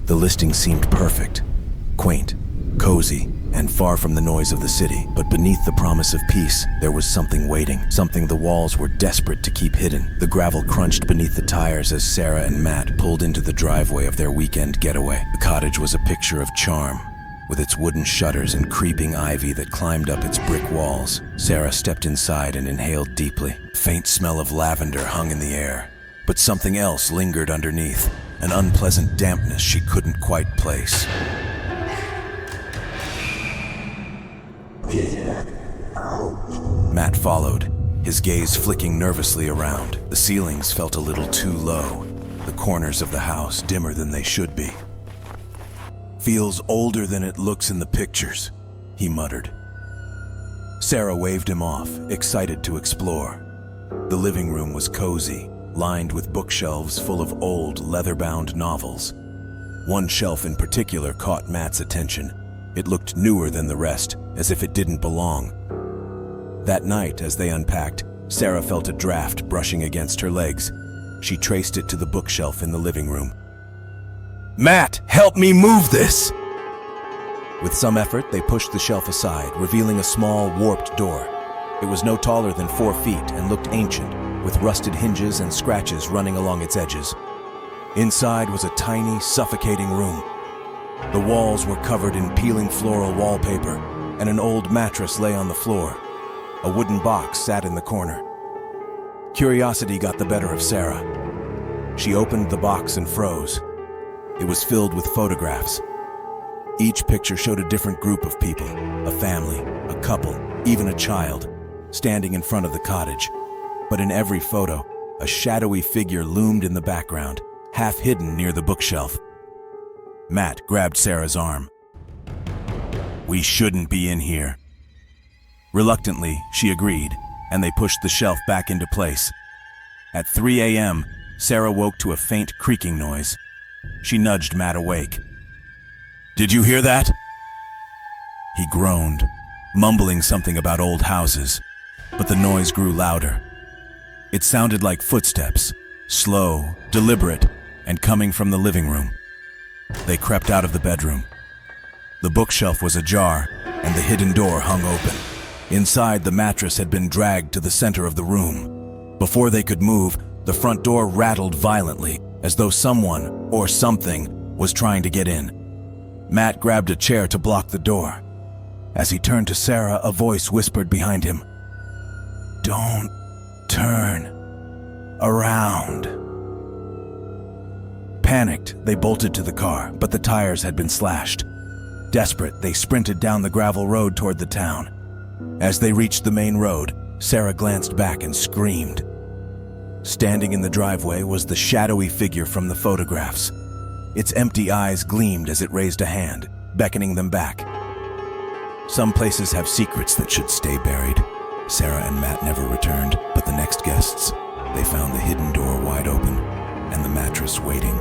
The listing seemed perfect, quaint, cozy, and far from the noise of the city. But beneath the promise of peace, there was something waiting, something the walls were desperate to keep hidden. The gravel crunched beneath the tires as Sarah and Matt pulled into the driveway of their weekend getaway. The cottage was a picture of charm, with its wooden shutters and creeping ivy that climbed up its brick walls. Sarah stepped inside and inhaled deeply. A faint smell of lavender hung in the air, but something else lingered underneath, an unpleasant dampness she couldn't quite place. Matt followed, his gaze flicking nervously around. The ceilings felt a little too low, the corners of the house dimmer than they should be. "Feels older than it looks in the pictures," he muttered. Sarah waved him off, excited to explore. The living room was cozy, lined with bookshelves full of old, leather-bound novels. One shelf in particular caught Matt's attention. It looked newer than the rest, as if it didn't belong. That night, as they unpacked, Sarah felt a draft brushing against her legs. She traced it to the bookshelf in the living room. "Matt, help me move this!" With some effort, they pushed the shelf aside, revealing a small, warped door. It was no taller than 4 feet and looked ancient, with rusted hinges and scratches running along its edges. Inside was a tiny, suffocating room. The walls were covered in peeling floral wallpaper, and an old mattress lay on the floor. A wooden box sat in the corner. Curiosity got the better of Sarah. She opened the box and froze. It was filled with photographs. Each picture showed a different group of people, a family, a couple, even a child, standing in front of the cottage. But in every photo, a shadowy figure loomed in the background, half hidden near the bookshelf. Matt grabbed Sarah's arm. "We shouldn't be in here." Reluctantly, she agreed, and they pushed the shelf back into place. At 3 a.m., Sarah woke to a faint creaking noise. She nudged Matt awake. "Did you hear that?" He groaned, mumbling something about old houses, but the noise grew louder. It sounded like footsteps, slow, deliberate, and coming from the living room. They crept out of the bedroom. The bookshelf was ajar, and the hidden door hung open. Inside, the mattress had been dragged to the center of the room. Before they could move, the front door rattled violently, as though someone, or something, was trying to get in. Matt grabbed a chair to block the door. As he turned to Sarah, a voice whispered behind him, "Don't turn around." Panicked, they bolted to the car, but the tires had been slashed. Desperate, they sprinted down the gravel road toward the town. As they reached the main road, Sarah glanced back and screamed. Standing in the driveway was the shadowy figure from the photographs. Its empty eyes gleamed as it raised a hand, beckoning them back. Some places have secrets that should stay buried. Sarah and Matt never returned, but the next guests, they found the hidden door wide open and the mattress waiting.